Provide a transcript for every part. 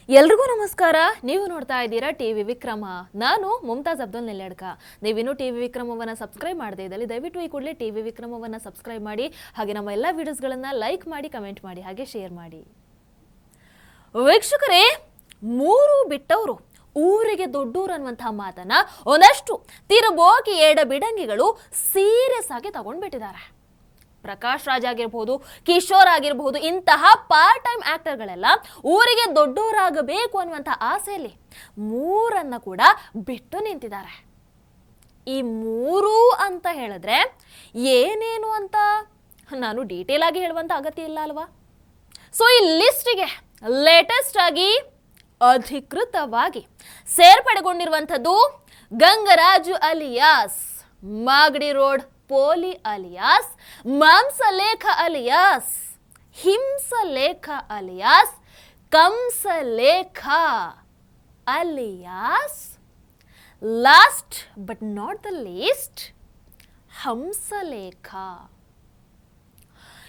ಎಲ್ರಿಗೂ ನಮಸ್ಕಾರ. ನೀವು ನೋಡ್ತಾ ಇದ್ದೀರಾ ಟಿವಿ ವಿಕ್ರಮ. ನಾನು ಮುಮ್ತಾಜ್ ಅಬ್ದುಲ್ ನೆಲ್ಯಾಡ್ಕ. ನೀವಿನ್ನೂ ಟಿವಿ ವಿಕ್ರಮವನ್ನು ಸಬ್ಸ್ಕ್ರೈಬ್ ಮಾಡದೇ ಇದ್ದಲ್ಲಿ ದಯವಿಟ್ಟು ಈ ಕೂಡಲೇ ಟಿವಿ ವಿಕ್ರಮವನ್ನು ಸಬ್ಸ್ಕ್ರೈಬ್ ಮಾಡಿ, ಹಾಗೆ ನಮ್ಮ ಎಲ್ಲ ವಿಡಿಯೋಸ್ಗಳನ್ನು ಲೈಕ್ ಮಾಡಿ, ಕಮೆಂಟ್ ಮಾಡಿ, ಹಾಗೆ ಶೇರ್ ಮಾಡಿ. ವೀಕ್ಷಕರೇ, ಮೂರು ಬಿಟ್ಟವರು ಊರಿಗೆ ದೊಡ್ಡೂರು ಅನ್ನುವಂತಹ ಮಾತನ್ನ ಒಂದಷ್ಟು ತಿರುಬೋಗಿ ಎಡ ಬಿಡಂಗಿಗಳು ಸೀರಿಯಸ್ ಆಗಿ ತಗೊಂಡ್ಬಿಟ್ಟಿದ್ದಾರೆ. ಪ್ರಕಾಶ್ ರಾಜ್ ಆಗಿರಬಹುದು, ಕಿಶೋರ್ ಆಗಿರಬಹುದು, ಇಂತಹ ಪಾರ್ಟ್ ಟೈಮ್ ಆಕ್ಟರ್ಗಳೆಲ್ಲ ಊರಿಗೆ ದೊಡ್ಡವರಾಗಬೇಕು ಅನ್ನುವಂಥ ಆಸೆಯಲ್ಲಿ ಮೂರನ್ನ ಕೂಡ ಬಿಟ್ಟು ನಿಂತಿದ್ದಾರೆ. ಈ ಮೂರು ಅಂತ ಹೇಳಿದ್ರೆ ಏನೇನು ಅಂತ ನಾನು ಡೀಟೇಲ್ ಆಗಿ ಹೇಳುವಂಥ ಅಗತ್ಯ ಇಲ್ಲ ಅಲ್ವಾ? ಸೊ ಈ ಲಿಸ್ಟಿಗೆ ಲೇಟೆಸ್ಟ್ ಆಗಿ ಅಧಿಕೃತವಾಗಿ ಸೇರ್ಪಡೆಗೊಂಡಿರುವಂಥದ್ದು ಗಂಗರಾಜು ಅಲಿಯಾಸ್ ಮಾಗಡಿ ರೋಡ್ ಪೋಲಿ alias, Mamsalekha alias Himsalekha alias Kamsalekha alias last but not the least Hamsalekha.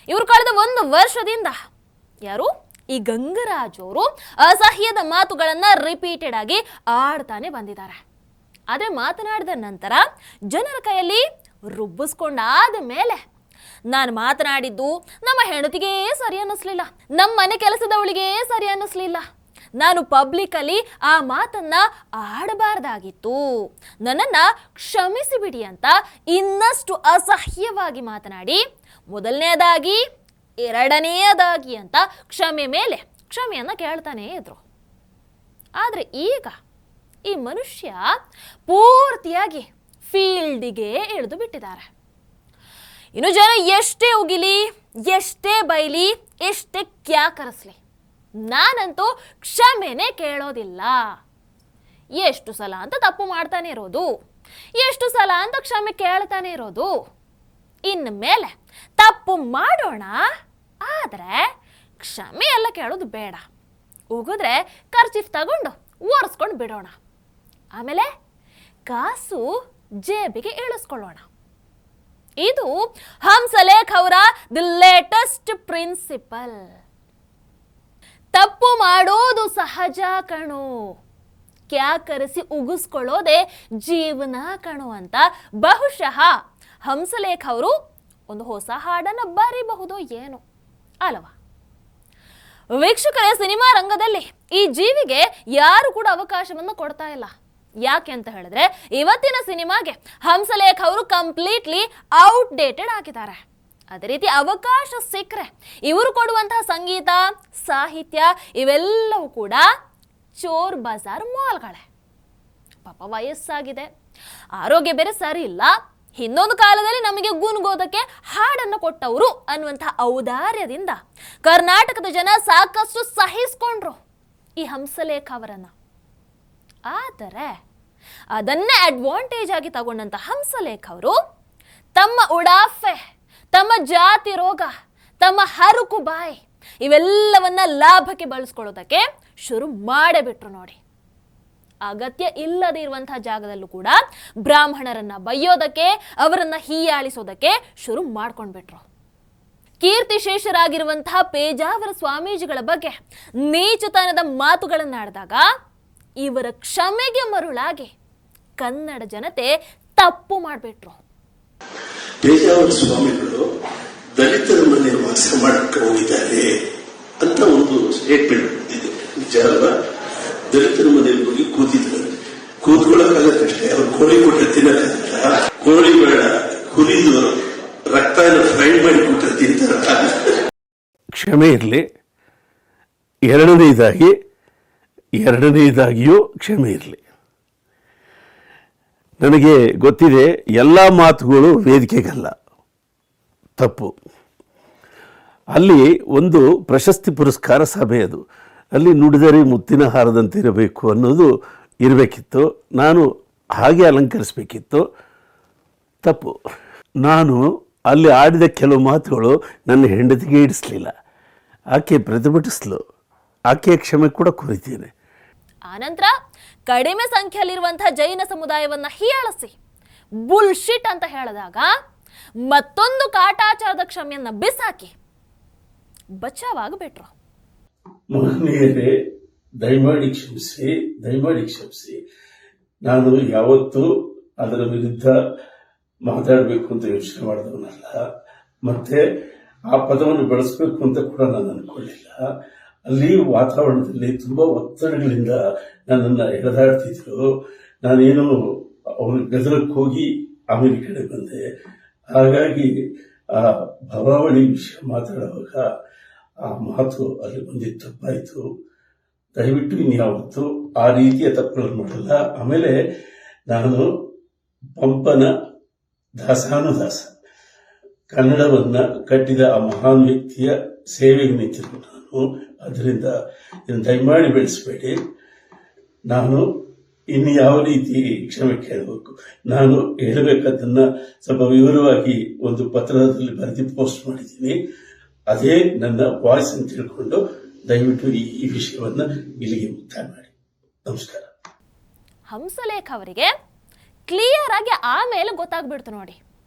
ಇವರು ಕಳೆದ 1 ವರ್ಷದಿಂದ ಯಾರು ಈ ಗಂಗರಾಜ್ ಅವರು ಅಸಹ್ಯದ ಮಾತುಗಳನ್ನ ರಿಪೀಟೆಡ್ ಆಗಿ ಆಡ್ತಾನೆ ಬಂದಿದ್ದಾರೆ. ಆದರೆ ಮಾತನಾಡಿದ ನಂತರ ಜನರ ಕೈಯಲ್ಲಿ ರುಬ್ಬಿಸ್ಕೊಂಡಾದ ಮೇಲೆ ನಾನು ಮಾತನಾಡಿದ್ದು ನಮ್ಮ ಹೆಂಡತಿಗೆ ಸರಿ ಅನ್ನಿಸ್ಲಿಲ್ಲ, ನಮ್ಮ ಮನೆ ಕೆಲಸದವಳಿಗೆ ಸರಿ ಅನ್ನಿಸ್ಲಿಲ್ಲ, ನಾನು ಪಬ್ಲಿಕಲ್ಲಿ ಆ ಮಾತನ್ನ ಆಡಬಾರ್ದಾಗಿತ್ತು, ನನ್ನನ್ನು ಕ್ಷಮಿಸಿ ಬಿಡಿ ಅಂತ ಇನ್ನಷ್ಟು ಅಸಹ್ಯವಾಗಿ ಮಾತನಾಡಿ ಮೊದಲನೇದಾಗಿ ಎರಡನೆಯದಾಗಿ ಅಂತ ಕ್ಷಮೆ ಮೇಲೆ ಕ್ಷಮೆಯನ್ನು ಕೇಳ್ತಾನೇ ಇದ್ರು. ಆದರೆ ಈಗ ಈ ಮನುಷ್ಯ ಪೂರ್ತಿಯಾಗಿ ಫೀಲ್ಡಿಗೆ ಇಳಿದು ಬಿಟ್ಟಿದ್ದಾರೆ. ಇನ್ನು ಜನ ಎಷ್ಟೇ ಉಗಿಲಿ, ಎಷ್ಟೇ ಬೈಲಿ, ಎಷ್ಟೇ ಕ್ಯಾಕರಿಸ್ಲಿ, ನಾನಂತೂ ಕ್ಷಮೆನೇ ಕೇಳೋದಿಲ್ಲ. ಎಷ್ಟು ಸಲ ಅಂತ ತಪ್ಪು ಮಾಡ್ತಾನೆ ಇರೋದು, ಎಷ್ಟು ಸಲ ಅಂತ ಕ್ಷಮೆ ಕೇಳ್ತಾನೆ ಇರೋದು. ಇನ್ನು ಮೇಲೆ ತಪ್ಪು ಮಾಡೋಣ, ಆದರೆ ಕ್ಷಮೆ ಎಲ್ಲ ಕೇಳೋದು ಬೇಡ. ಉಗಿದ್ರೆ ಕರ್ಚಿಫ್ ತಗೊಂಡು ಒರೆಸ್ಕೊಂಡು ಬಿಡೋಣ, ಆಮೇಲೆ ಕಾಸು ಜೇಬಿಗೆ ಇಳಿಸ್ಕೊಳ್ಳೋಣ. ಇದು ಹಂಸಲೇಖ್ ಅವರ ದಿ ಲೇಟೆಸ್ಟ್ ಪ್ರಿನ್ಸಿಪಲ್. ತಪ್ಪು ಮಾಡೋದು ಸಹಜ ಕಣೋ, ಕ್ಯಾಕರಿಸಿ ಉಗಿಸ್ಕೊಳ್ಳೋದೇ ಜೀವನ ಕಣೋ ಅಂತ ಬಹುಶಃ ಹಂಸಲೇಖ್ ಅವರು ಒಂದು ಹೊಸ ಹಾಡನ್ನು ಬರೀಬಹುದು ಏನೋ ಅಲ್ವಾ? ವೀಕ್ಷಕರೇ, ಸಿನಿಮಾ ರಂಗದಲ್ಲಿ ಈ ಜೀವಿಗೆ ಯಾರು ಕೂಡ ಅವಕಾಶವನ್ನು ಕೊಡ್ತಾ ಇಲ್ಲ. ಯಾಕೆ ಅಂತ ಹೇಳಿದ್ರೆ ಇವತ್ತಿನ ಸಿನಿಮಾಗೆ ಹಂಸಲೇಖ್ ಅವರು ಕಂಪ್ಲೀಟ್ಲಿ ಔಟ್ಡೇಟೆಡ್ ಆಗಿದ್ದಾರೆ. ಅದೇ ರೀತಿ ಅವಕಾಶ ಸಿಕ್ಕರೆ ಇವರು ಕೊಡುವಂತಹ ಸಂಗೀತ, ಸಾಹಿತ್ಯ ಇವೆಲ್ಲವೂ ಕೂಡ ಚೋರ್ ಬಜಾರ್ ಮಾಲ್ಗಳೇ. ಪಾಪ ವಯಸ್ಸಾಗಿದೆ, ಆರೋಗ್ಯ ಬೇರೆ ಸರಿ ಇಲ್ಲ, ಇನ್ನೊಂದು ಕಾಲದಲ್ಲಿ ನಮಗೆ ಗುನುಗೋದಕ್ಕೆ ಹಾಡನ್ನು ಕೊಟ್ಟವರು ಅನ್ನುವಂತಹ ಔದಾರ್ಯದಿಂದ ಕರ್ನಾಟಕದ ಜನ ಸಾಕಷ್ಟು ಸಹಿಸ್ಕೊಂಡ್ರು ಈ ಹಂಸಲೇಖ ಅವರನ್ನ. ಆದರೆ ಅದನ್ನೇ ಅಡ್ವಾಂಟೇಜ್ ಆಗಿ ತಗೊಂಡಂತ ಹಂಸಲೇಖ ಅವರು ತಮ್ಮ ಉಡಾಫೆ, ತಮ್ಮ ಜಾತಿ ರೋಗ, ತಮ್ಮ ಹರುಕು ಬಾಯಿ ಇವೆಲ್ಲವನ್ನ ಲಾಭಕ್ಕೆ ಬಳಸ್ಕೊಳ್ಳೋದಕ್ಕೆ ಶುರು ಮಾಡೇ ಬಿಟ್ರು ನೋಡಿ. ಅಗತ್ಯ ಇಲ್ಲದೆ ಇರುವಂತಹ ಜಾಗದಲ್ಲೂ ಕೂಡ ಬ್ರಾಹ್ಮಣರನ್ನ ಬೈಯೋದಕ್ಕೆ, ಅವರನ್ನ ಹೀಯಾಳಿಸೋದಕ್ಕೆ ಶುರು ಮಾಡ್ಕೊಂಡ್ಬಿಟ್ರು. ಕೀರ್ತಿಶೇಷರಾಗಿರುವಂತಹ ಪೇಜಾವರ ಸ್ವಾಮೀಜಿಗಳ ಬಗ್ಗೆ ನೀಚತನದ ಮಾತುಗಳನ್ನಾಡಿದಾಗ ಇವರ ಕ್ಷಮೆಗೆ ಮರುಳಾಗಿ ಕನ್ನಡ ಜನತೆ ತಪ್ಪು ಮಾಡಿಬಿಟ್ರು. ಪೇಜಾವರ ಸ್ವಾಮಿಗಳು ದಲಿತರ ಮನೆ ವಾಸ ಮಾಡಕ್ಕೆ ಹೋಗಿದ್ದಾರೆ ಅಂತ ಒಂದು ಸ್ಟೇಟ್ಮೆಂಟ್ ಬಂದಿದೆ. ನಿಜ ಅಲ್ವಾ? ದಲಿತರ ಮನೆಯಲ್ಲಿ ಹೋಗಿ ಕೂತಿದ್ದಾರೆ, ಕೂತ್ಕೊಳ್ಳೋಕ್ಕಾಗತ್ತಷ್ಟೇ. ಅವ್ರು ಕೋಳಿ ಕೊಟ್ಟರೆ ತಿನ್ನಕ್ಕಾಗಲ್ಲ. ಕೋಳಿ ಬೇಡ, ಹುರಿದು ರಕ್ತನ ಫ್ರೈ ಮಾಡಿ ಕೊಟ್ಟರೆ ತಿಂತಾರ. ಕ್ಷಮೆ ಇರಲಿ. ಎರಡನೇದಾಗಿಯೂ ಕ್ಷಮೆ ಇರಲಿ. ನನಗೆ ಗೊತ್ತಿದೆ, ಎಲ್ಲ ಮಾತುಗಳು ವೇದಿಕೆಗಲ್ಲ, ತಪ್ಪು. ಅಲ್ಲಿ ಒಂದು ಪ್ರಶಸ್ತಿ ಪುರಸ್ಕಾರ ಸಭೆ, ಅದು ಅಲ್ಲಿ ನುಡಿದರೆ ಮುತ್ತಿನ ಹಾರದಂತಿರಬೇಕು ಅನ್ನೋದು ಇರಬೇಕಿತ್ತು. ನಾನು ಹಾಗೆ ಅಲಂಕರಿಸಬೇಕಿತ್ತು, ತಪ್ಪು. ನಾನು ಅಲ್ಲಿ ಆಡಿದ ಕೆಲವು ಮಾತುಗಳು ನನ್ನ ಹೆಂಡತಿಗೆ ಇಡಿಸಲಿಲ್ಲ, ಆಕೆ ಪ್ರತಿಭಟಿಸಲು, ಆಕೆಯ ಕ್ಷಮೆ ಕೂಡ ಕೋರಿದ್ದೇನೆ. ಆನಂತರ ಕಡಿಮೆ ಸಂಖ್ಯೆಯಲ್ಲಿರುವಂತಹ ಜೈನ ಸಮುದಾಯವನ್ನ ಹೀಯಾಳಿಸಿ ಬುಲ್ಶಿಟ್ ಅಂತ ಹೇಳಿದಾಗ ಮತ್ತೊಂದು ಕಾಟಾಚಾರದ ಕ್ಷಮೆಯನ್ನ ಬಿಸಾಕಿ ಬಚಾವಾಗಬಿಟ್ರು. ಮಹನೀಯರೇ, ದಯಮಾಡಿ ಕ್ಷಮಿಸಿ. ನಾನು ಯಾವತ್ತೂ ಅದರ ವಿರುದ್ಧ ಮಾತಾಡಬೇಕು ಅಂತ ಯೋಚನೆ ಮಾಡಿದವನಲ್ಲ, ಮತ್ತೆ ಆ ಪದವನ್ನು ಬಳಸಬೇಕು ಅಂತ ಕೂಡ ನಾನು ಅನ್ಕೊಳ್ಳಿಲ್ಲ. ಅಲ್ಲಿ ವಾತಾವರಣದಲ್ಲಿ ತುಂಬಾ ಒತ್ತಡಗಳಿಂದ ನನ್ನನ್ನು ಎಳೆದಾಡ್ತಿದ್ರು. ನಾನೇನು ಅವ್ರ ಗದರಕ್ಕೆ ಹೋಗಿ ಆಮೇಲೆ ಈ ಕಡೆ ಬಂದೆ. ಹಾಗಾಗಿ ಆ ಭವಾವಳಿ ವಿಷಯ ಮಾತಾಡುವಾಗ ಆ ಮಾತು ಅಲ್ಲಿ ಬಂದಿದ್ದು ತಪ್ಪಾಯಿತು. ದಯವಿಟ್ಟು ಇನ್ಯಾವತ್ತು ಆ ರೀತಿಯ ತಪ್ಪುಗಳನ್ನು ಮಾಡಲ್ಲ. ಆಮೇಲೆ ನಾನು ಪಂಪನ ದಾಸಾನುದಾಸ, ಕನ್ನಡವನ್ನ ಕಟ್ಟಿದ ಆ ಮಹಾನ್ ವ್ಯಕ್ತಿಯ ಸೇವೆಗೆ ನಿಂತಿರುವ ನಾನು. ಅದರಿಂದ ಇದನ್ನು ದಯಮಾಡಿ ಬೆಳೆಸಬೇಡಿ. ನಾನು ಇನ್ನು ಯಾವ ರೀತಿ ಕ್ಷಮೆ ಕೇಳಬೇಕು, ನಾನು ಹೇಳಬೇಕಾದನ್ನ ಸ್ವಲ್ಪ ವಿವರವಾಗಿ ಒಂದು ಪತ್ರದಲ್ಲಿ ಬರೆದು ಪೋಸ್ಟ್ ಮಾಡಿದ್ದೀನಿ. ಅದೇ ನನ್ನ ವಾಯ್ಸ್ ಅಂತ ತಿಳ್ಕೊಂಡು ದಯವಿಟ್ಟು ಈ ವಿಷಯವನ್ನ ಇಲ್ಲಿಗೆ ಮುಕ್ತಾಯ ಮಾಡಿ. ನಮಸ್ಕಾರ. ಹಂಸಲೇಖ ಅವರಿಗೆ ಕ್ಲಿಯರ್ ಆಗಿ ಆಮೇಲೆ ಗೊತ್ತಾಗ್ಬಿಡ್ತು ನೋಡಿ,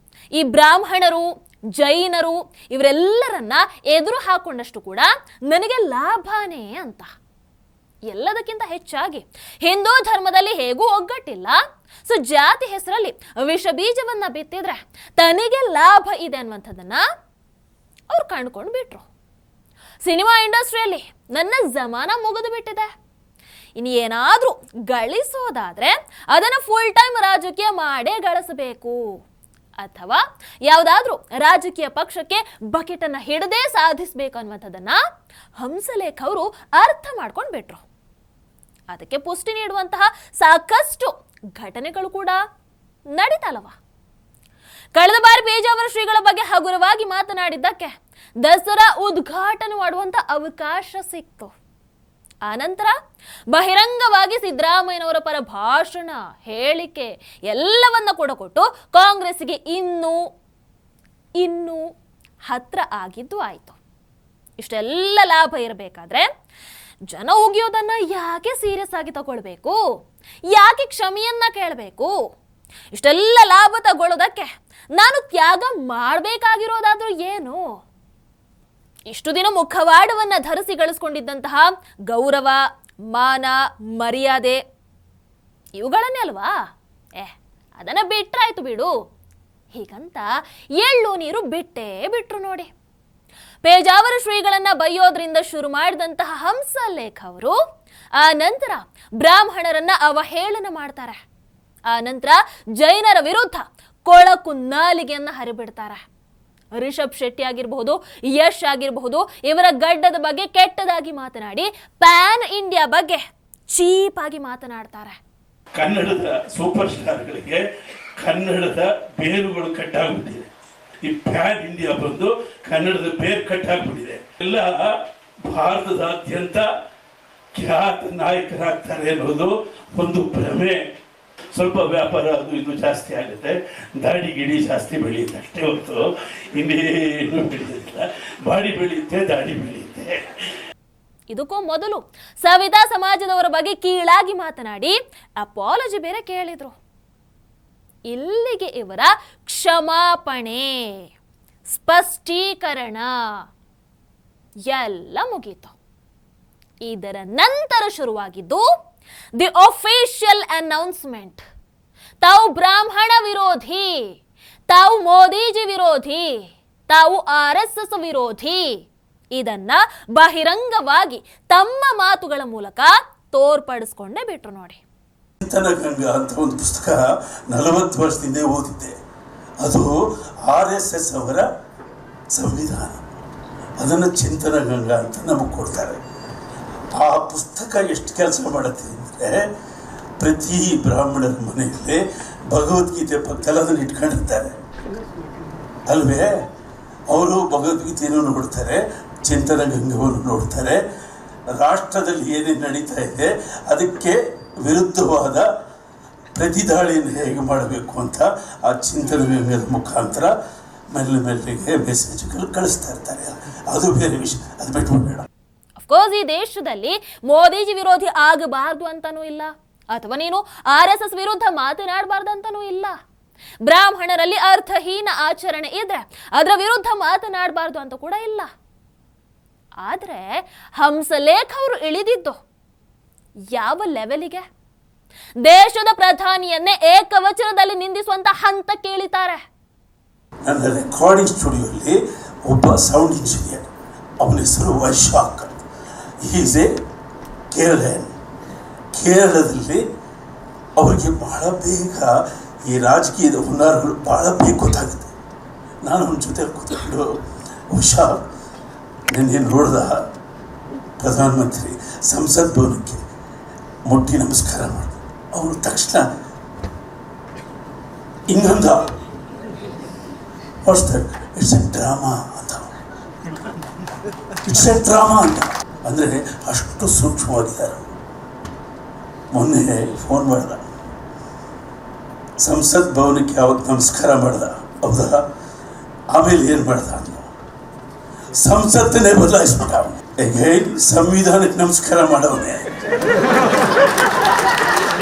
ಈ ಬ್ರಾಹ್ಮಣರು ಜೈನರು ಇವರೆಲ್ಲರನ್ನ ಎದುರು ಹಾಕೊಂಡಷ್ಟು ಕೂಡ ನನಗೆ ಲಾಭನೇ ಅಂತ. ಎಲ್ಲದಕ್ಕಿಂತ ಹೆಚ್ಚಾಗಿ ಹಿಂದೂ ಧರ್ಮದಲ್ಲಿ ಹೇಗೂ ಒಗ್ಗಟ್ಟಿಲ್ಲ, ಸೊ ಜಾತಿ ಹೆಸರಲ್ಲಿ ವಿಷ ಬೀಜವನ್ನ ಬಿತ್ತಿದ್ರೆ ತನಗೆ ಲಾಭ ಇದೆ ಅನ್ನುವಂಥದ್ದನ್ನ ಅವ್ರು ಕಂಡುಕೊಂಡು ಬಿಟ್ರು. ಸಿನಿಮಾ ಇಂಡಸ್ಟ್ರಿಯಲ್ಲಿ ನನ್ನ ಜಮಾನ ಮುಗಿದು ಬಿಟ್ಟಿದೆ. ಇನ್ನು ಏನಾದ್ರೂ ಗಳಿಸೋದಾದ್ರೆ ಅದನ್ನ ಫುಲ್ ಟೈಮ್ ರಾಜಕೀಯ ಮಾಡೇ ಗಳಿಸಬೇಕು, ಅಥವಾ ಯಾವುದಾದ್ರೂ ರಾಜಕೀಯ ಪಕ್ಷಕ್ಕೆ ಬಕೆಟ್ ಅನ್ನ ಹಿಡದೇ ಸಾಧಿಸಬೇಕು ಅನ್ನುವಂಥದ್ದನ್ನ ಹಂಸಲೇಖ ಅವರು ಅರ್ಥ ಮಾಡ್ಕೊಂಡು ಬಿಟ್ರು. ಅದಕ್ಕೆ ಪುಷ್ಟಿ ನೀಡುವಂತಹ ಸಾಕಷ್ಟು ಘಟನೆಗಳು ಕೂಡ ನಡೀತಲ್ವ. ಕಳೆದ ಬಾರಿ ಪೇಜಾವರ ಶ್ರೀಗಳ ಬಗ್ಗೆ ಹಗುರವಾಗಿ ಮಾತನಾಡಿದ್ದಕ್ಕೆ ದಸರಾ ಉದ್ಘಾಟನೆ ಮಾಡುವಂತ ಅವಕಾಶ ಸಿಕ್ತು. ಆನಂತರ ಬಹಿರಂಗವಾಗಿ ಸಿದ್ದರಾಮಯ್ಯನವರ ಪರ ಭಾಷಣ, ಹೇಳಿಕೆ ಎಲ್ಲವನ್ನ ಕೂಡ ಕೊಟ್ಟು ಕಾಂಗ್ರೆಸ್ಗೆ ಇನ್ನೂ ಹತ್ರ ಆಗಿದ್ದು ಆಯಿತು. ಇಷ್ಟೆಲ್ಲ ಲಾಭ ಇರಬೇಕಾದ್ರೆ ಜನ ಉಗಿಯೋದನ್ನ ಯಾಕೆ ಸೀರಿಯಸ್ ಆಗಿ ತಗೊಳ್ಬೇಕು, ಯಾಕೆ ಕ್ಷಮೆಯನ್ನ ಕೇಳಬೇಕು? ಇಷ್ಟೆಲ್ಲ ಲಾಭ ತಗೊಳ್ಳೋದಕ್ಕೆ ನಾನು ತ್ಯಾಗ ಮಾಡಬೇಕಾಗಿರೋದಾದ್ರೂ ಏನು? ಇಷ್ಟು ದಿನ ಮುಖವಾಡವನ್ನ ಧರಿಸಿ ಗಳಿಸ್ಕೊಂಡಿದ್ದಂತಹ ಗೌರವ, ಮಾನ, ಮರ್ಯಾದೆ ಇವುಗಳನ್ನೇ ಅಲ್ವಾ, ಅದನ್ನ ಬಿಟ್ರಾಯ್ತು ಬಿಡು ಹೀಗಂತ ಎಳ್ಳು ನೀರು ಬಿಟ್ರು ನೋಡಿ. ಪೇಜಾವರ ಶ್ರೀಗಳನ್ನ ಬೈಯೋದ್ರಿಂದ ಶುರು ಮಾಡಿದಂತಹ ಹಂಸಲೇಖ ಅವರು ಆ ನಂತರ ಬ್ರಾಹ್ಮಣರನ್ನ ಅವಹೇಳನ ಮಾಡ್ತಾರೆ. ಆ ನಂತರ ಜೈನರ ವಿರುದ್ಧ ಕೊಳಕು ನಾಲಿಗೆಯನ್ನ ಹರಿಬಿಡ್ತಾರೆ. ರಿಷಬ್ ಶೆಟ್ಟಿ ಆಗಿರಬಹುದು, ಯಶ್ ಆಗಿರಬಹುದು, ಇವರ ಗಡ್ಡದ ಬಗ್ಗೆ ಕೆಟ್ಟದಾಗಿ ಮಾತನಾಡಿ ಪ್ಯಾನ್ ಇಂಡಿಯಾ ಬಗ್ಗೆ ಚೀಪ್ ಆಗಿ ಮಾತನಾಡ್ತಾರೆ. ಕನ್ನಡದ ಸೂಪರ್ ಸ್ಟಾರ್ಗಳಿಗೆ ಕನ್ನಡದ ಬೇರುಗಳು ಕಟ್ಟಾಗ್ಬಿಟ್ಟಿದೆ. ಈ ಪ್ಯಾನ್ ಇಂಡಿಯಾ ಬಂದು ಕನ್ನಡದ ಬೇರು ಕಟ್ಟಾಗ್ಬಿಟ್ಟಿದೆ. ಎಲ್ಲ ಭಾರತದಾದ್ಯಂತ ಖ್ಯಾತ ನಾಯಕರಾಗ್ತಾರೆ ಅನ್ನೋದು ಒಂದು ಭ್ರಮೆ. ಸ್ವಲ್ಪ ವ್ಯಾಪಾರ ಅದು ಇದು ಜಾಸ್ತಿ ಆಗುತ್ತೆ, ದಾಡಿ ಗಿಡಿ ಜಾಸ್ತಿ ಬೆಳೆಯುತ್ತೆ ಅಷ್ಟೇ ಹೊತ್ತು ಇನ್ನೇನು ಬೆಳೆಯೋದಿಲ್ಲ. ಬಾಡಿ ಬೆಳೆಯುತ್ತೆ, ದಾಡಿ ಬೆಳೆಯುತ್ತೆ. ಇದಕ್ಕೂ ಮೊದಲು ಸವಿತಾ ಸಮಾಜದವರ ಬಗ್ಗೆ ಕೀಳಾಗಿ ಮಾತನಾಡಿ ಅಪಾಲಜಿ ಬೇರೆ ಕೇಳಿದ್ರು. ಇಲ್ಲಿಗೆ ಇವರ ಕ್ಷಮಾಪಣೆ, ಸ್ಪಷ್ಟೀಕರಣ ಎಲ್ಲ ಮುಗೀತು. ಇದರ ನಂತರ ಶುರುವಾಗಿದ್ದು ದಿ ಅಫಿಷಿಯಲ್ ಅನೌನ್ಸ್ಮೆಂಟ್. ತಾವು ಬ್ರಾಹ್ಮಣ ವಿರೋಧಿ, ತಾವು ಮೋದಿಜಿ ವಿರೋಧಿ, ತಾವು RSS ವಿರೋಧಿ, ಇದನ್ನ ಬಹಿರಂಗವಾಗಿ ತಮ್ಮ ಮಾತುಗಳ ಮೂಲಕ ತೋರ್ಪಡಿಸ್ಕೊಂಡೇ ಬಿಟ್ರು ನೋಡಿ. ಚಿಂತನಗಂಗಾ ಅಂತ ಒಂದು ಪುಸ್ತಕ 40 ವರ್ಷದಿಂದ ಓದಿದ್ದೆ. ಅದು RSS ಅವರ ಸಂವಿಧಾನ, ಅದನ್ನು ಚಿಂತನಗಂಗಾ ಅಂತ ನಮಗೆ ಕೊಡ್ತಾರೆ. ಆ ಪುಸ್ತಕ ಎಷ್ಟು ಕೆಲಸ ಮಾಡುತ್ತೆ ಅಂದರೆ, ಪ್ರತಿ ಬ್ರಾಹ್ಮಣರ ಮನೆಯಲ್ಲಿ ಭಗವದ್ಗೀತೆ ಪಕ್ಕದಲ್ಲಿ ಅದನ್ನು ಇಟ್ಕೊಂಡಿರ್ತಾರೆ ಅಲ್ವೇ. ಅವರು ಭಗವದ್ಗೀತೆಯನ್ನು ನೋಡ್ತಾರೆ, ಚಿಂತನಗಂಗವನ್ನು ನೋಡ್ತಾರೆ, ರಾಷ್ಟ್ರದಲ್ಲಿ ಏನೇನು ನಡೀತಾ ಇದೆ ಅದಕ್ಕೆ ವಿರುದ್ಧವಾದ ಪ್ರತಿದಾಳಿಯನ್ನು ಹೇಗೆ ಮಾಡಬೇಕು ಅಂತ ಆ ಚಿಂತನಗಂಗದ ಮುಖಾಂತರ ಮೆಲ್ಲಿಗೆ ಮೆಸೇಜ್ಗಳು ಕಳಿಸ್ತಾ ಇರ್ತಾರೆ. ಅದು ಬೇರೆ ವಿಷಯ, ಅದು ಬಿಟ್ಬಿಡೋಣ. ಅಫ್ಕೋರ್ಸ್ ಈ ದೇಶದಲ್ಲಿ ಮೋದಿಜಿ ವಿರೋಧಿ ಆಗಬಾರ್ದು ಅಂತಾನೂ ಇಲ್ಲ, ಅಥವಾ ನೀನು RSS ವಿರುದ್ಧ ಮಾತನಾಡಬಾರ್ದು ಅಂತಾನೂ ಇಲ್ಲ. ಬ್ರಾಹ್ಮಣರಲ್ಲಿ ಅರ್ಥಹೀನ ಆಚರಣೆ ಇದ್ರೆ ಅದರ ವಿರುದ್ಧ ಮಾತನಾಡಬಾರ್ದು ಅಂತ ಕೂಡ ಇಲ್ಲ. ಆದ್ರೆ ಹಂಸಲೇಖ ಅವರು ಇಳಿದಿದ್ದು ಯಾವ ಲೆವೆಲಿಗೆ? ದೇಶದ ಪ್ರಧಾನಿಯನ್ನೇ ಏಕವಚನದಲ್ಲಿ ನಿಂದಿಸುವಂತ ಹಂತ ಕೇಳಿದ್ದಾರೆ. ನನ್ನ ರೆಕಾರ್ಡಿಂಗ್ ಸ್ಟುಡಿಯೋಲ್ಲಿ ಒಬ್ಬ ಸೌಂಡ್ ಇಂಜಿನಿಯರ್, ಅವನ ಹೆಸರು ವೈಶಾಖ್. Is A ಕೇರಳನ್. ಕೇರಳದಲ್ಲಿ ಅವರಿಗೆ ಬಹಳ ಬೇಗ ಈ ರಾಜಕೀಯದ ಹುನ್ನಾರಗಳು ಬಹಳ ಬೇಗ ಗೊತ್ತಾಗುತ್ತೆ. ನಾನು ಅವನ ಜೊತೆ ಕೂತ್ಕೊಂಡು, ಉಷಾ ನಿನ್ನೆ ನೋಡ್ದ ಪ್ರಧಾನಮಂತ್ರಿ ಸಂಸತ್ ಭವನಕ್ಕೆ ಮುಟ್ಟಿ ನಮಸ್ಕಾರ ಮಾಡಿದ. ಅವರು ತಕ್ಷಣ ಇನ್ನೊಂದ ಇಟ್ಸ್ ಎ ಡ್ರಾಮಾ ಅಂತ, ಇಟ್ಸ್ ಎ ಡ್ರಾಮಾ ಅಂತ. ಅಂದರೆ ಅಷ್ಟು ಸೂಕ್ಷ್ಮವಾಗಿದ್ದಾರೆ. ಮೊನ್ನೆ ಫೋನ್ ಮಾಡ್ದ, ಸಂಸತ್ ಭವನಕ್ಕೆ ಯಾವಾಗ ನಮಸ್ಕಾರ ಮಾಡ್ದ, ಹೌದಾ? ಆಮೇಲೆ ಏನು ಮಾಡ್ದ ಅಂತ ಸಂಸತ್ತನ್ನೇ ಬದಲಾಯಿಸ್ಬಿಟ್ಟ. ಈಗ ಸಂವಿಧಾನಕ್ಕೆ ನಮಸ್ಕಾರ ಮಾಡವನೇ.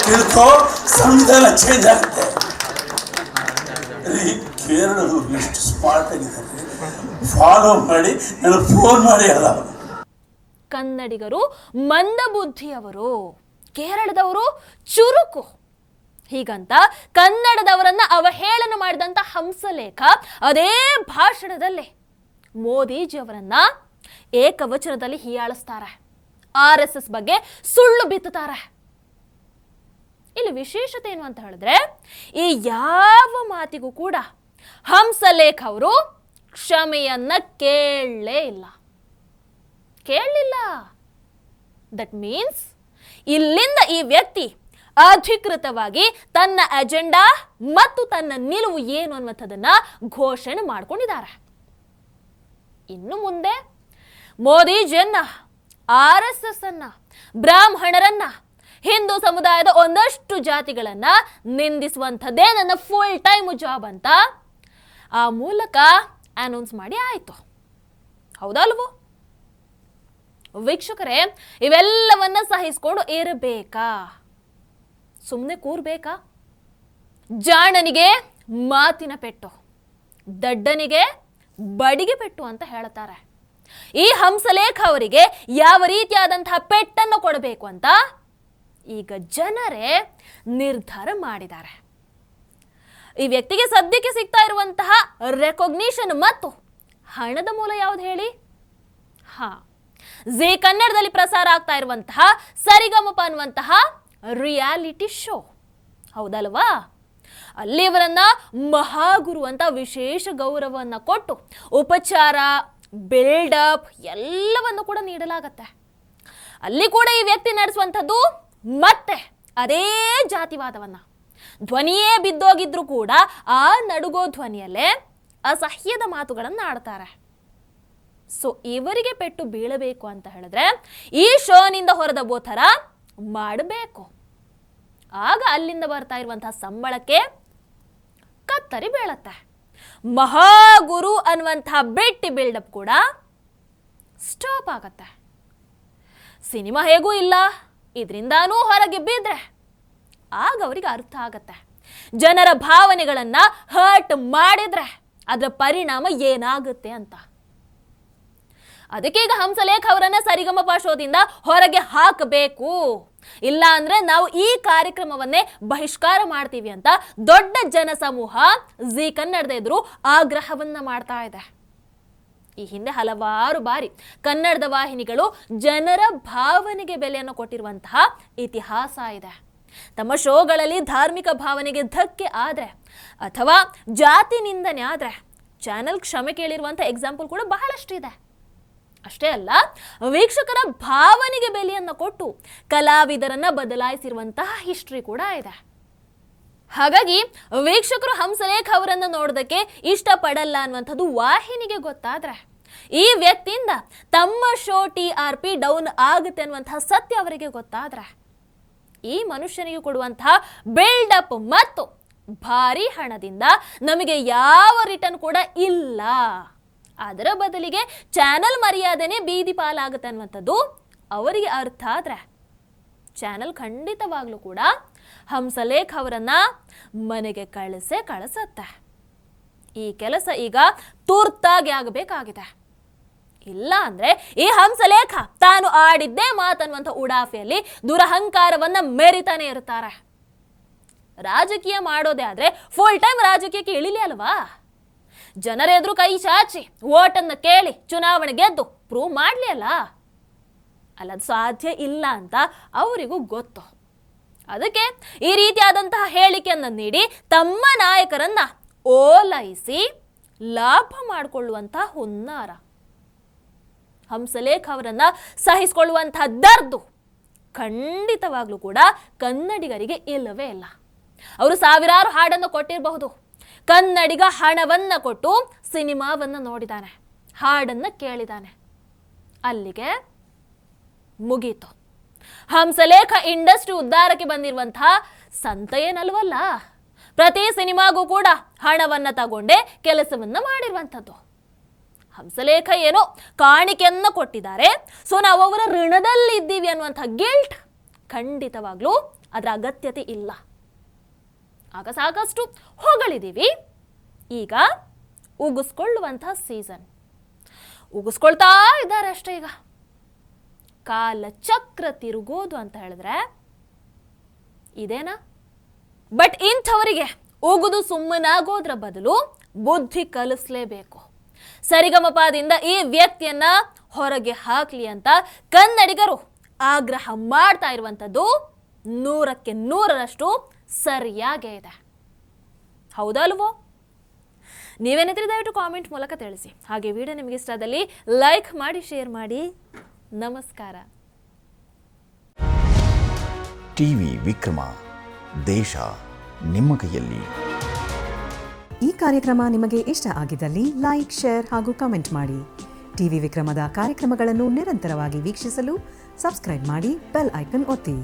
ತಿಳ್ಕೋ, ಸಂವಿಧಾನ ಚೇಂಜ್ ಆಗುತ್ತೆ. ಕೇರಳರು ಎಷ್ಟು ಸ್ಮಾರ್ಟ್ ಆಗಿದ್ದಾರೆ, ಫಾಲೋ ಮಾಡಿ ನನಗೆ ಫೋನ್ ಮಾಡಿ ಅಲ್ಲ. ಕನ್ನಡಿಗರು ಮಂದಬುದ್ಧಿಯವರು, ಕೇರಳದವರು ಚುರುಕು. ಹೀಗಂತ ಕನ್ನಡದವರನ್ನ ಅವಹೇಳನ ಮಾಡಿದಂತ ಹಂಸಲೇಖ ಅದೇ ಭಾಷಣದಲ್ಲಿ ಮೋದಿಜಿಯವರನ್ನ ಏಕವಚನದಲ್ಲಿ ಹೀಯಾಳಿಸ್ತಾರೆ. RSS ಬಗ್ಗೆ ಸುಳ್ಳು ಬಿತ್ತುತ್ತಾರೆ. ಇಲ್ಲಿ ವಿಶೇಷತೆ ಏನು ಅಂತ ಹೇಳಿದ್ರೆ, ಈ ಯಾವ ಮಾತಿಗೂ ಕೂಡ ಹಂಸಲೇಖ ಅವರು ಕ್ಷಮೆಯನ್ನ ಕೇಳಲಿಲ್ಲ. ದಟ್ ಮೀನ್ಸ್ ಇಲ್ಲಿಂದ ಈ ವ್ಯಕ್ತಿ ಅಧಿಕೃತವಾಗಿ ತನ್ನ ಅಜೆಂಡಾ ಮತ್ತು ತನ್ನ ನಿಲುವು ಏನು ಅನ್ನುವಂಥದ್ದನ್ನ ಘೋಷಣೆ ಮಾಡಿಕೊಂಡಿದ್ದಾರೆ. ಇನ್ನು ಮುಂದೆ ಮೋದಿಜಿಯನ್ನ, RSS ಅನ್ನ, ಬ್ರಾಹ್ಮಣರನ್ನ, ಹಿಂದೂ ಸಮುದಾಯದ ಒಂದಷ್ಟು ಜಾತಿಗಳನ್ನ ನಿಂದಿಸುವಂಥದ್ದೇ ನನ್ನ ಫುಲ್ ಟೈಮ್ ಜಾಬ್ ಅಂತ ಆ ಮೂಲಕ ಅನೌನ್ಸ್ ಮಾಡಿ ಆಯಿತು. ಹೌದಲ್ವೋ? ವೀಕ್ಷಕರೇ, ಇವೆಲ್ಲವನ್ನ ಸಹಿಸಿಕೊಂಡು ಇರಬೇಕಾ? ಸುಮ್ಮನೆ ಕೂರ್ಬೇಕಾ? ಜಾಣನಿಗೆ ಮಾತಿನ ಪೆಟ್ಟು, ದಡ್ಡನಿಗೆ ಬಡಿಗೆ ಪೆಟ್ಟು ಅಂತ ಹೇಳ್ತಾರೆ. ಈ ಹಂಸಲೇಖ ಅವರಿಗೆ ಯಾವ ರೀತಿಯಾದಂತಹ ಪೆಟ್ಟನ್ನು ಕೊಡಬೇಕು ಅಂತ ಈಗ ಜನರೇ ನಿರ್ಧಾರ ಮಾಡಿದ್ದಾರೆ. ಈ ವ್ಯಕ್ತಿಗೆ ಸದ್ಯಕ್ಕೆ ಸಿಗ್ತಾ ಇರುವಂತಹ ರೆಕಾಗ್ನಿಷನ್ ಮತ್ತು ಹಣದ ಮೂಲ ಯಾವ್ದು ಹೇಳಿ? ಜೀ ಕನ್ನಡದಲ್ಲಿ ಪ್ರಸಾರ ಆಗ್ತಾ ಇರುವಂತಹ ಸರಿಗಮಪ ಅನ್ನುವಂತಹ ರಿಯಾಲಿಟಿ ಶೋ, ಹೌದಲ್ವಾ? ಅಲ್ಲಿ ಇವರನ್ನ ಮಹಾಗುರು ಅಂತ ವಿಶೇಷ ಗೌರವವನ್ನು ಕೊಟ್ಟು ಉಪಚಾರ, ಬಿಲ್ಡಪ್ ಎಲ್ಲವನ್ನು ಕೂಡ ನೀಡಲಾಗತ್ತೆ. ಅಲ್ಲಿ ಕೂಡ ಈ ವ್ಯಕ್ತಿ ನಡೆಸುವಂಥದ್ದು ಮತ್ತೆ ಅದೇ ಜಾತಿವಾದವನ್ನ. ಧ್ವನಿಯೇ ಬಿದ್ದೋಗಿದ್ರು ಕೂಡ ಆ ನಡುಗೋ ಧ್ವನಿಯಲ್ಲೇ ಅಸಹ್ಯದ ಮಾತುಗಳನ್ನು ಆಡ್ತಾರೆ. ಸೊ ಇವರಿಗೆ ಪೆಟ್ಟು ಬೀಳಬೇಕು ಅಂತ ಹೇಳಿದ್ರೆ ಈ ಶೋನಿಂದ ಹೊರದಬ್ಬೋ ಥರ ಮಾಡಬೇಕು. ಆಗ ಅಲ್ಲಿಂದ ಬರ್ತಾ ಇರುವಂತಹ ಸಂಬಳಕ್ಕೆ ಕತ್ತರಿ ಬೀಳತ್ತೆ. ಮಹಾಗುರು ಅನ್ನುವಂತಹ ಬೆಟ್ಟಿ ಬಿಲ್ಡಪ್ ಕೂಡ ಸ್ಟಾಪ್ ಆಗತ್ತೆ. ಸಿನಿಮಾ ಹೇಗೂ ಇಲ್ಲ, ಇದರಿಂದಾನೂ ಹೊರಗೆ ಬಿದ್ರೆ ಆಗ ಅವರಿಗೆ ಅರ್ಥ ಆಗತ್ತೆ. ಜನರ ಭಾವನೆಗಳನ್ನ ಹರ್ಟ್ ಮಾಡಿದ್ರೆ ಅದರ ಪರಿಣಾಮ ಏನಾಗುತ್ತೆ ಅಂತ. ಅದಕ್ಕೆ ಈಗ ಹಂಸಲೇಖ ಅವರನ್ನ ಸರಿಗಮಪ ಶೋದಿಂದ ಹೊರಗೆ ಹಾಕಬೇಕು, ಇಲ್ಲ ಅಂದ್ರೆ ನಾವು ಈ ಕಾರ್ಯಕ್ರಮವನ್ನೇ ಬಹಿಷ್ಕಾರ ಮಾಡ್ತೀವಿ ಅಂತ ದೊಡ್ಡ ಜನಸಮೂಹ ಜೀ ಕನ್ನಡದ ಎದುರು ಆಗ್ರಹವನ್ನ ಮಾಡ್ತಾ ಇದೆ. ಈ ಹಿಂದೆ ಹಲವಾರು ಬಾರಿ ಕನ್ನಡದ ವಾಹಿನಿಗಳು ಜನರ ಭಾವನೆಗೆ ಬೆಲೆಯನ್ನು ಕೊಟ್ಟಿರುವಂತಹ ಇತಿಹಾಸ ಇದೆ. ತಮ್ಮ ಶೋಗಳಲ್ಲಿ ಧಾರ್ಮಿಕ ಭಾವನೆಗೆ ಧಕ್ಕೆ ಆದ್ರೆ ಅಥವಾ ಜಾತಿ ನಿಂದನೆ ಆದ್ರೆ ಚಾನೆಲ್ ಕ್ಷಮೆ ಕೇಳಿರುವಂತಹ ಎಕ್ಸಾಂಪಲ್ ಕೂಡ ಬಹಳಷ್ಟು ಇದೆ. ಅಷ್ಟೇ ಅಲ್ಲ, ವೀಕ್ಷಕರ ಭಾವನೆಗೆ ಬೆಲೆಯನ್ನು ಕೊಟ್ಟು ಕಲಾವಿದರನ್ನ ಬದಲಾಯಿಸಿರುವಂತಹ ಹಿಸ್ಟ್ರಿ ಕೂಡ ಇದೆ. ಹಾಗಾಗಿ ವೀಕ್ಷಕರು ಹಂಸಲೇಖ ಅವರನ್ನು ನೋಡೋದಕ್ಕೆ ಇಷ್ಟಪಡಲ್ಲ ಅನ್ನುವಂಥದ್ದು ವಾಹಿನಿಗೆ ಗೊತ್ತಾದ್ರೆ, ಈ ವ್ಯಕ್ತಿಯಿಂದ ತಮ್ಮ ಶೋ TRP ಡೌನ್ ಆಗುತ್ತೆ ಅನ್ನುವಂತಹ ಸತ್ಯ ಅವರಿಗೆ ಗೊತ್ತಾದ್ರೆ, ಈ ಮನುಷ್ಯನಿಗೆ ಕೊಡುವಂತಹ ಬಿಲ್ಡಪ್ ಮತ್ತು ಭಾರಿ ಹಣದಿಂದ ನಮಗೆ ಯಾವ ರಿಟರ್ನ್ ಕೂಡ ಇಲ್ಲ, ಅದರ ಬದಲಿಗೆ ಚಾನಲ್ ಮರ್ಯಾದೆನೇ ಬೀದಿ ಪಾಲಾಗುತ್ತೆ ಅನ್ನುವಂಥದ್ದು ಅವರಿಗೆ ಅರ್ಥ ಆದ್ರೆ ಚಾನಲ್ ಖಂಡಿತವಾಗ್ಲೂ ಕೂಡ ಹಂಸಲೇಖ ಅವರನ್ನ ಮನೆಗೆ ಕಳಿಸತ್ತೆ. ಈ ಕೆಲಸ ಈಗ ತುರ್ತಾಗಿ ಆಗಬೇಕಾಗಿದೆ. ಇಲ್ಲ ಅಂದ್ರೆ ಈ ಹಂಸಲೇಖ ತಾನು ಆಡಿದ್ದೇ ಮಾತನ್ನುವಂಥ ಉಡಾಫೆಯಲ್ಲಿ ದುರಹಂಕಾರವನ್ನ ಮೆರಿತಾನೆ ಇರ್ತಾರೆ. ರಾಜಕೀಯ ಮಾಡೋದೇ ಆದ್ರೆ ಫುಲ್ ಟೈಮ್ ರಾಜಕೀಯಕ್ಕೆ ಇಳಿಲಿ ಅಲ್ವಾ? ಜನರ ಎದುರು ಕೈ ಚಾಚಿ ಓಟನ್ನು ಕೇಳಿ ಚುನಾವಣೆ ಗೆದ್ದು ಪ್ರೂವ್ ಮಾಡ್ಲಿ ಅಲ್ಲ. ಅಲ್ಲದು ಸಾಧ್ಯ ಇಲ್ಲ ಅಂತ ಅವರಿಗೂ ಗೊತ್ತು. ಅದಕ್ಕೆ ಈ ರೀತಿಯಾದಂತಹ ಹೇಳಿಕೆಯನ್ನು ನೀಡಿ ತಮ್ಮ ನಾಯಕರನ್ನ ಓಲೈಸಿ ಲಾಭ ಮಾಡಿಕೊಳ್ಳುವಂತಹ ಹುನ್ನಾರ. ಹಂಸಲೇಖ ಅವರನ್ನ ಸಹಿಸಿಕೊಳ್ಳುವಂತಹ ದರ್ದು ಖಂಡಿತವಾಗ್ಲೂ ಕೂಡ ಕನ್ನಡಿಗರಿಗೆ ಇಲ್ಲವೇ ಇಲ್ಲ. ಅವರು ಸಾವಿರಾರು ಹಾಡನ್ನು ಕೊಟ್ಟಿರಬಹುದು. ಕನ್ನಡಿಗ ಹಣವನ್ನ ಕೊಟ್ಟು ಸಿನಿಮಾವನ್ನ ನೋಡಿದಾನೆ, ಹಾಡನ್ನ ಕೇಳಿದಾನೆ, ಅಲ್ಲಿಗೆ ಮುಗೀತು. ಹಂಸಲೇಖ ಇಂಡಸ್ಟ್ರಿ ಉದ್ಧಾರಕ್ಕೆ ಬಂದಿರುವಂತಹ ಸಂತ ಏನಲ್ವಲ್ಲ. ಪ್ರತಿ ಸಿನಿಮಾಗೂ ಕೂಡ ಹಣವನ್ನ ತಗೊಂಡೇ ಕೆಲಸವನ್ನ ಮಾಡಿರುವಂಥದ್ದು. ಹಂಸಲೇಖ ಏನೋ ಕಾಣಿಕೆಯನ್ನ ಕೊಟ್ಟಿದ್ದಾರೆ, ಸೊ ನಾವು ಅವರ ಋಣದಲ್ಲಿ ಇದ್ದೀವಿ ಅನ್ನುವಂಥ ಗಿಲ್ಟ್ ಖಂಡಿತವಾಗ್ಲೂ ಅದರ ಅಗತ್ಯತೆ ಇಲ್ಲ. ಆಗ ಸಾಕಷ್ಟು ಹೊಗಳಿದ್ದೀವಿ, ಈಗ ಉಗಿಸ್ಕೊಳ್ಳುವಂತಹ ಸೀಸನ್. ಉಗಿಸ್ಕೊಳ್ತಾ ಇದ್ದಾರೆ ಅಷ್ಟೇ. ಈಗ ಕಾಲ ಚಕ್ರ ತಿರುಗೋದು ಅಂತ ಹೇಳಿದ್ರೆ ಇದೇನಾ? ಬಟ್ ಇಂಥವರಿಗೆ ಉಗಿದು ಸುಮ್ಮನಾಗೋದ್ರ ಬದಲು ಬುದ್ಧಿ ಕಲಿಸ್ಲೇಬೇಕು. ಸರಿಗಮಪದಿಂದ ಈ ವ್ಯಕ್ತಿಯನ್ನ ಹೊರಗೆ ಹಾಕ್ಲಿ ಅಂತ ಕನ್ನಡಿಗರು ಆಗ್ರಹ ಮಾಡ್ತಾ ಇರುವಂಥದ್ದು 100ಕ್ಕೆ 100ರಷ್ಟು ಸರಿಯಾಗೇ ಇದೆ. ಹೌದಲ್ವೋ? ನೀವೇನಿದ್ರೆ ದಯವಿಟ್ಟು ಕಾಮೆಂಟ್ ಮೂಲಕ ತಿಳಿಸಿ. ಹಾಗೆ ವಿಡಿಯೋ ನಿಮಗೆ ಇಷ್ಟ ಆದಲ್ಲಿ ಲೈಕ್ ಮಾಡಿ, ಶೇರ್ ಮಾಡಿ. ನಮಸ್ಕಾರ. ಟಿವಿ ವಿಕ್ರಮ, ದೇಶ ನಿಮ್ಮ ಕೈಯಲ್ಲಿ. ಈ ಕಾರ್ಯಕ್ರಮ ನಿಮಗೆ ಇಷ್ಟ ಆಗಿದ್ದಲ್ಲಿ ಲೈಕ್, ಶೇರ್ ಹಾಗೂ ಕಮೆಂಟ್ ಮಾಡಿ. ಟಿವಿ ವಿಕ್ರಮದ ಕಾರ್ಯಕ್ರಮಗಳನ್ನು ನಿರಂತರವಾಗಿ ವೀಕ್ಷಿಸಲು ಸಬ್ಸ್ಕ್ರೈಬ್ ಮಾಡಿ, ಬೆಲ್ ಐಕನ್ ಒತ್ತಿ.